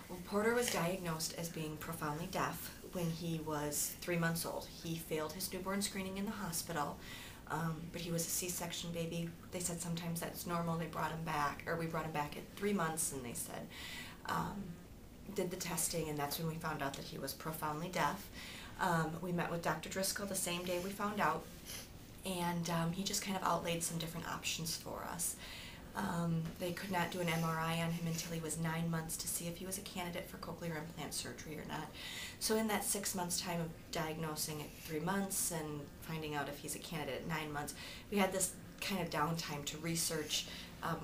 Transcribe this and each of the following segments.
Well, Porter was diagnosed as being profoundly deaf when he was 3 months old. He failed his newborn screening in the hospital, but he was a C-section baby. They said sometimes that's normal. They brought him back, or we brought him back at 3 months, and they said, did the testing, and that's when we found out that he was profoundly deaf. We met with Dr. Driscoll the same day we found out, and he just kind of outlaid some different options for us. They could not do an MRI on him until he was 9 months to see if he was a candidate for cochlear implant surgery or not. So in that 6 months time of diagnosing at 3 months and finding out if he's a candidate at 9 months, we had this kind of downtime to research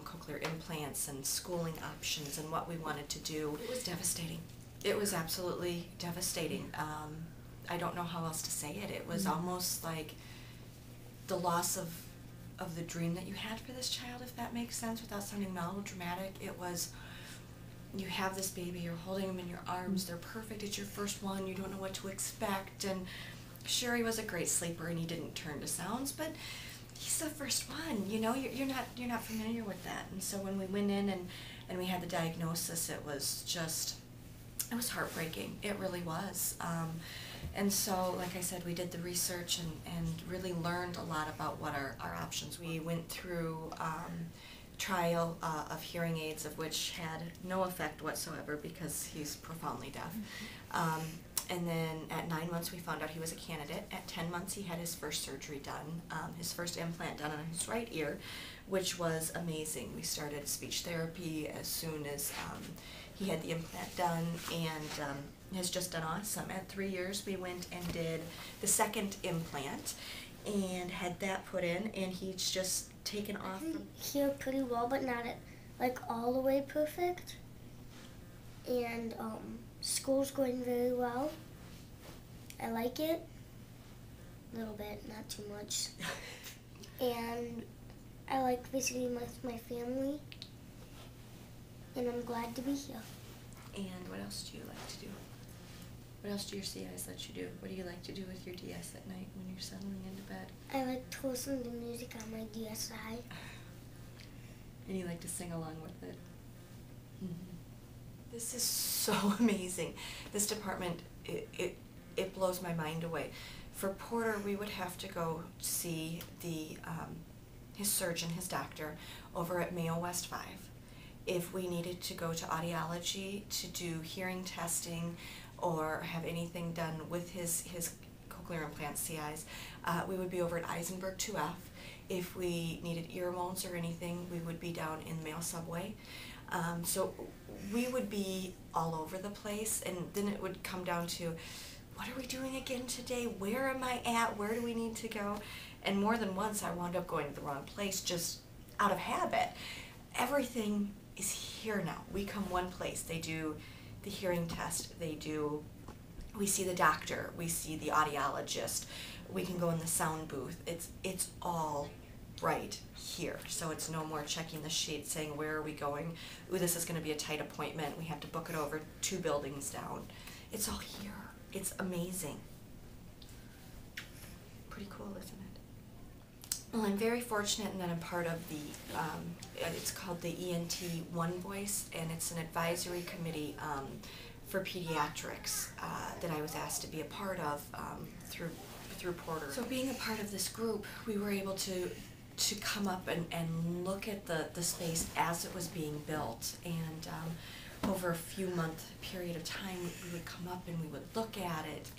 cochlear implants and schooling options and what we wanted to do. It was devastating. It was absolutely devastating. I don't know how else to say it. It was almost like the loss of the dream that you had for this child, if that makes sense, without sounding melodramatic. It was, you have this baby, you're holding him in your arms, they're perfect, it's your first one, you don't know what to expect, and sure, he was a great sleeper and he didn't turn to sounds, but he's the first one, you know, you're not familiar with that. And so when we went in and we had the diagnosis, it was just, it was heartbreaking. It really was. And so, like I said, we did the research and really learned a lot about what our options. We went through trial of hearing aids, of which had no effect whatsoever because he's profoundly deaf. And then at 9 months we found out he was a candidate. At 10 months he had his first surgery done, his first implant done on his right ear, which was amazing. We started speech therapy as soon as he had the implant done, and has just done awesome. At 3 years we went and did the second implant and had that put in, and he's just taken off. I can hear pretty well, but not like all the way perfect. And school's going very well. I like it. A little bit, not too much. And I like visiting with my family. And I'm glad to be here. And what else do you like to do? What else do your CIs let you do? What do you like to do with your DS at night when you're settling into bed? I like to listen to music on my DSi. And you like to sing along with it? This is so amazing. This department, it blows my mind away. For Porter, we would have to go see his surgeon, his doctor, over at Mayo West 5. If we needed to go to audiology to do hearing testing or have anything done with his cochlear implant CIs, we would be over at Eisenberg 2F. If we needed ear molds or anything, we would be down in the Mayo subway. So we would be all over the place, and then it would come down to, what are we doing again today? Where am I at? Where do we need to go? And more than once I wound up going to the wrong place just out of habit. Everything is here now. We come one place. They do the hearing test. We see the doctor. We see the audiologist. We can go in the sound booth. It's all right here. So it's no more checking the sheet saying, where are we going? Ooh, this is going to be a tight appointment. We have to book it over 2 buildings down. It's all here. It's amazing. Pretty cool, isn't it? Well, I'm very fortunate in that I'm part of the, it's called the ENT One Voice, and it's an advisory committee for pediatrics that I was asked to be a part of through Porter. So being a part of this group, we were able to come up and look at the space as it was being built, and over a few month period of time we would come up and we would look at it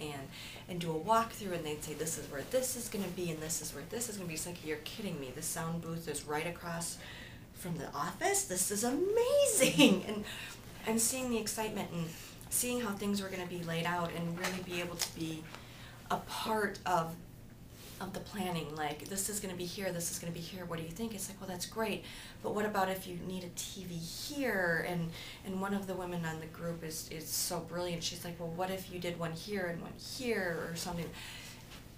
and do a walkthrough, and they'd say, this is where this is going to be and this is where this is going to be. It's like, you're kidding me, the sound booth is right across from the office. This is amazing. And seeing the excitement and seeing how things were going to be laid out and really be able to be a part of the planning, like, this is going to be here, this is going to be here, what do you think? It's like, well, that's great, but what about if you need a TV here? And one of the women on the group is so brilliant. She's like, well, what if you did one here and one here or something?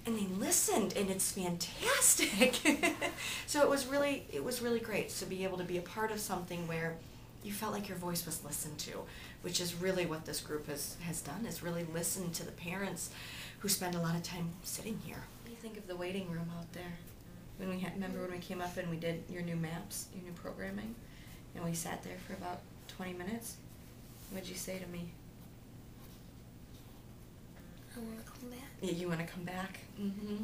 And they listened, and it's fantastic. So it was really great to be able to be a part of something where you felt like your voice was listened to, which is really what this group has done, is really listened to the parents who spend a lot of time sitting here. What do you think of the waiting room out there? Remember when we came up and we did your new maps, your new programming, and we sat there for about 20 minutes? What'd you say to me? I want to come back. You want to come back? Mm-hmm.